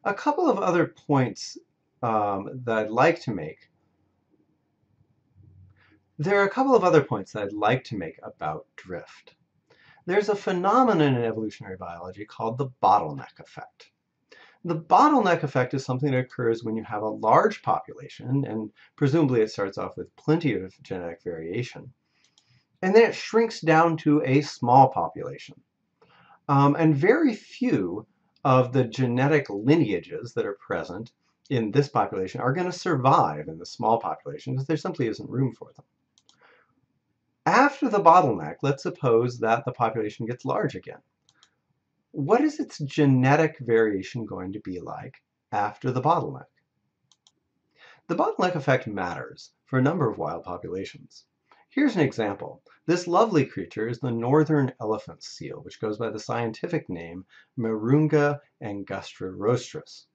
A couple of other points that I'd like to make. There are a couple of other points that I'd like to make about drift. There's a phenomenon in evolutionary biology called the bottleneck effect. The bottleneck effect is something that occurs when you have a large population, and presumably it starts off with plenty of genetic variation, and then it shrinks down to a small population. And very few of the genetic lineages that are present in this population are going to survive in the small population because there simply isn't room for them. After the bottleneck, let's suppose that the population gets large again. What is its genetic variation going to be like after the bottleneck? The bottleneck effect matters for a number of wild populations. Here's an example. This lovely creature is the northern elephant seal, which goes by the scientific name Mirounga angustra rostris.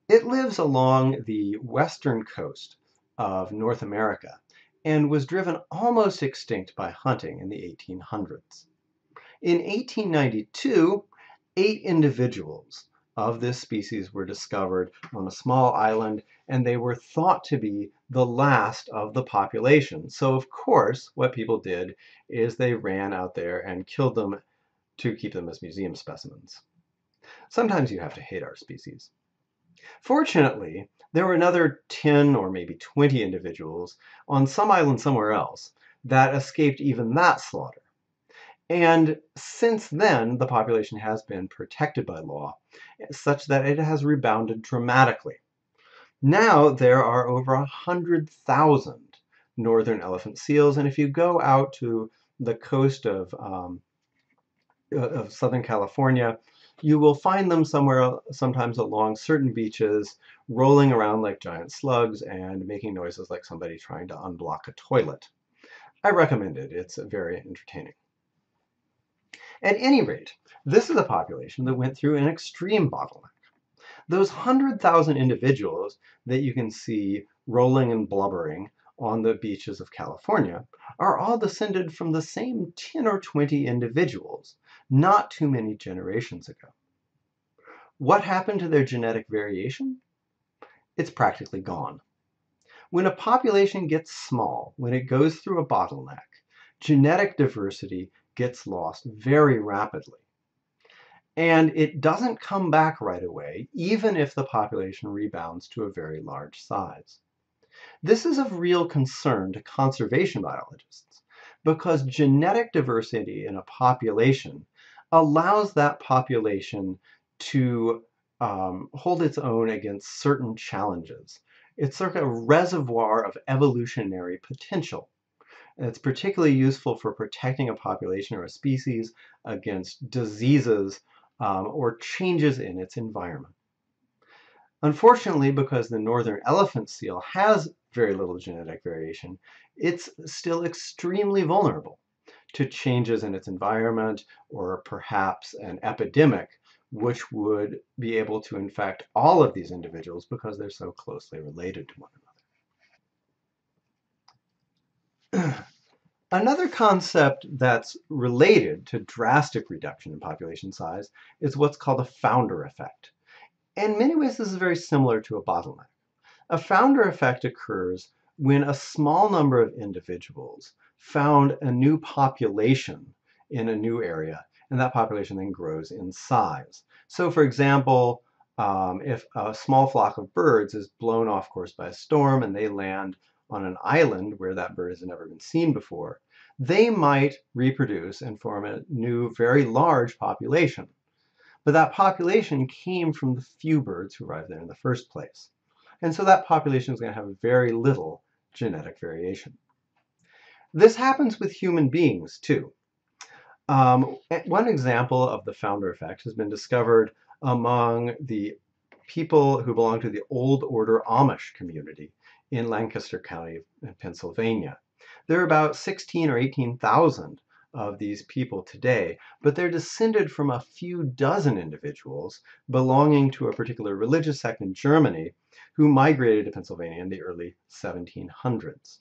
It lives along the western coast of North America and was driven almost extinct by hunting in the 1800s. In 1892, 8 individuals of this species were discovered on a small island, and they were thought to be the last of the population. So of course, what people did is they ran out there and killed them to keep them as museum specimens. Sometimes you have to hate our species. Fortunately, there were another 10 or maybe 20 individuals on some island somewhere else that escaped even that slaughter. And since then, the population has been protected by law, such that it has rebounded dramatically. Now there are over 100,000 northern elephant seals, and if you go out to the coast of Southern California, you will find them somewhere, sometimes along certain beaches, rolling around like giant slugs and making noises like somebody trying to unblock a toilet. I recommend it. It's very entertaining. At any rate, this is a population that went through an extreme bottleneck. Those 100,000 individuals that you can see rolling and blubbering on the beaches of California are all descended from the same 10 or 20 individuals, not too many generations ago. What happened to their genetic variation? It's practically gone. When a population gets small, when it goes through a bottleneck, genetic diversity gets lost very rapidly. And it doesn't come back right away, even if the population rebounds to a very large size. This is of real concern to conservation biologists because genetic diversity in a population allows that population to hold its own against certain challenges. It's like a reservoir of evolutionary potential. And it's particularly useful for protecting a population or a species against diseases or changes in its environment. Unfortunately, because the northern elephant seal has very little genetic variation, it's still extremely vulnerable to changes in its environment or perhaps an epidemic which would be able to infect all of these individuals because they're so closely related to one another. Another concept that's related to drastic reduction in population size is what's called a founder effect. In many ways, this is very similar to a bottleneck. A founder effect occurs when a small number of individuals found a new population in a new area, and that population then grows in size. So for example, if a small flock of birds is blown off course by a storm and they land on an island where that bird has never been seen before, they might reproduce and form a new, very large population. But that population came from the few birds who arrived there in the first place. And so that population is going to have very little genetic variation. This happens with human beings too. One example of the founder effect has been discovered among the people who belong to the Old Order Amish community in Lancaster County, Pennsylvania. There are about 16 or 18,000 of these people today, but they're descended from a few dozen individuals belonging to a particular religious sect in Germany who migrated to Pennsylvania in the early 1700s.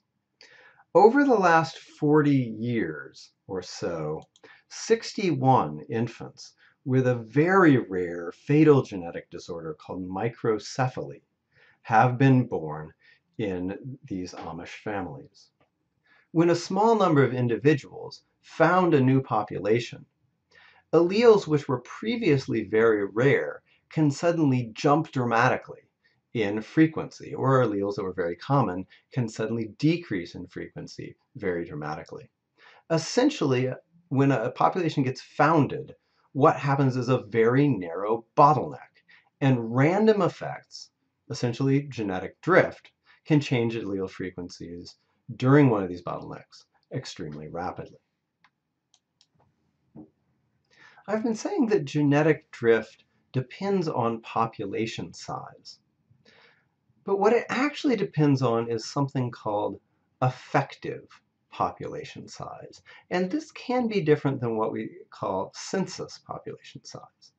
Over the last 40 years or so, 61 infants with a very rare fatal genetic disorder called microcephaly have been born in these Amish families. When a small number of individuals found a new population, alleles which were previously very rare can suddenly jump dramatically in frequency, or alleles that were very common can suddenly decrease in frequency very dramatically. Essentially, when a population gets founded, what happens is a very narrow bottleneck, and random effects, essentially genetic drift, can change allele frequencies during one of these bottlenecks extremely rapidly. I've been saying that genetic drift depends on population size. But what it actually depends on is something called effective population size. And this can be different than what we call census population size.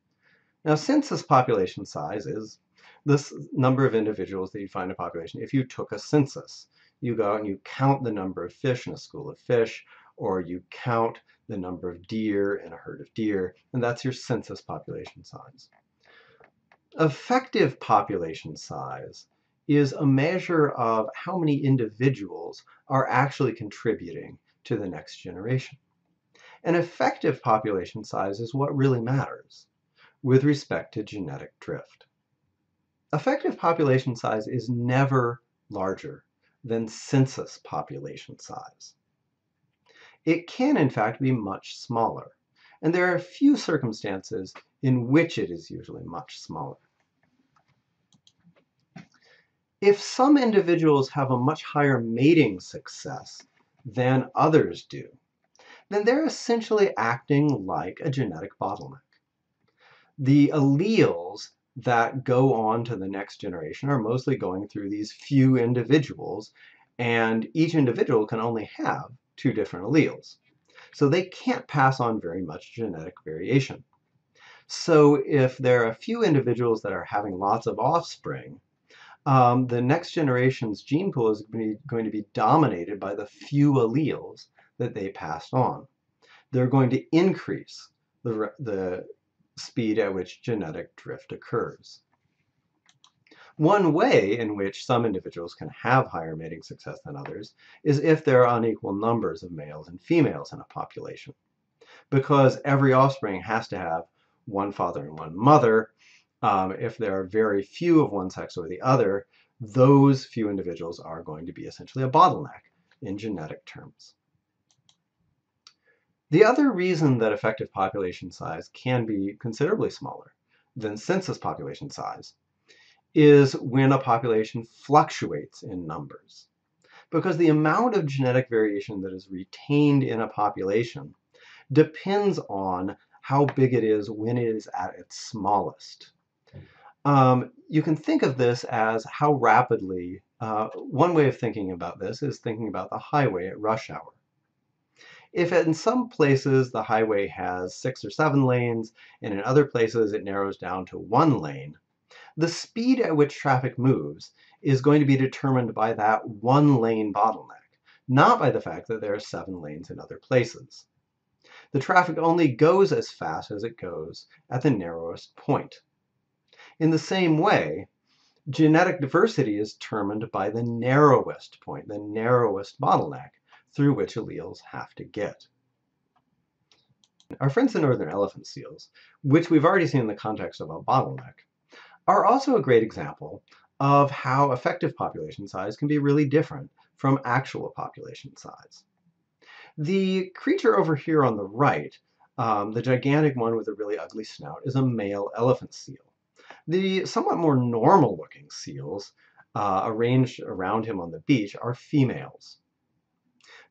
Now, census population size is this number of individuals that you find in a population. If you took a census, you go and you count the number of fish in a school of fish, or you count the number of deer in a herd of deer, and that's your census population size. Effective population size is a measure of how many individuals are actually contributing to the next generation. And effective population size is what really matters with respect to genetic drift. Effective population size is never larger than census population size. It can, in fact, be much smaller, and there are a few circumstances in which it is usually much smaller. If some individuals have a much higher mating success than others do, then they're essentially acting like a genetic bottleneck. The alleles that go on to the next generation are mostly going through these few individuals, and each individual can only have 2 different alleles. So they can't pass on very much genetic variation. So if there are a few individuals that are having lots of offspring, the next generation's gene pool is going to be dominated by the few alleles that they passed on. They're going to increase the speed at which genetic drift occurs. One way in which some individuals can have higher mating success than others is if there are unequal numbers of males and females in a population. Because every offspring has to have one father and one mother, if there are very few of one sex or the other, those few individuals are going to be essentially a bottleneck in genetic terms. The other reason that effective population size can be considerably smaller than census population size is when a population fluctuates in numbers. Because the amount of genetic variation that is retained in a population depends on how big it is when it is at its smallest. You can think of this as how rapidly, one way of thinking about this is thinking about the highway at rush hour. If in some places the highway has 6 or 7 lanes, and in other places it narrows down to 1 lane, the speed at which traffic moves is going to be determined by that 1 lane bottleneck, not by the fact that there are 7 lanes in other places. The traffic only goes as fast as it goes at the narrowest point. In the same way, genetic diversity is determined by the narrowest point, the narrowest bottleneck through which alleles have to get. Our friends the northern elephant seals, which we've already seen in the context of a bottleneck, are also a great example of how effective population size can be really different from actual population size. The creature over here on the right, the gigantic one with a really ugly snout, is a male elephant seal. The somewhat more normal-looking seals arranged around him on the beach are females.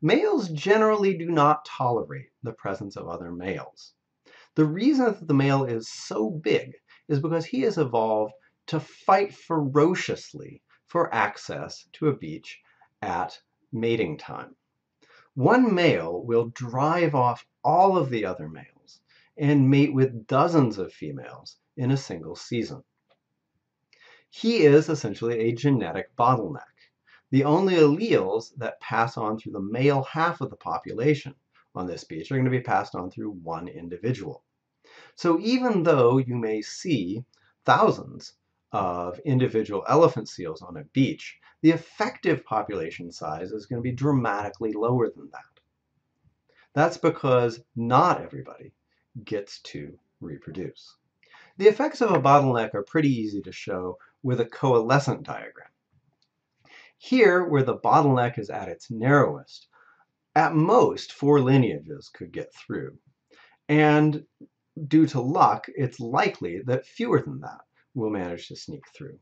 Males generally do not tolerate the presence of other males. The reason that the male is so big is because he has evolved to fight ferociously for access to a beach at mating time. One male will drive off all of the other males and mate with dozens of females in a single season. He is essentially a genetic bottleneck. The only alleles that pass on through the male half of the population on this beach are going to be passed on through one individual. So even though you may see thousands of individual elephant seals on a beach, the effective population size is going to be dramatically lower than that. That's because not everybody gets to reproduce. The effects of a bottleneck are pretty easy to show with a coalescent diagram. Here, where the bottleneck is at its narrowest, at most 4 lineages could get through. And due to luck, it's likely that fewer than that will manage to sneak through.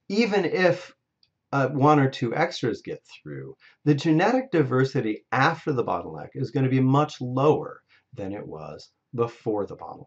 Even if 1 or 2 extras get through, the genetic diversity after the bottleneck is going to be much lower than it was before the bottleneck.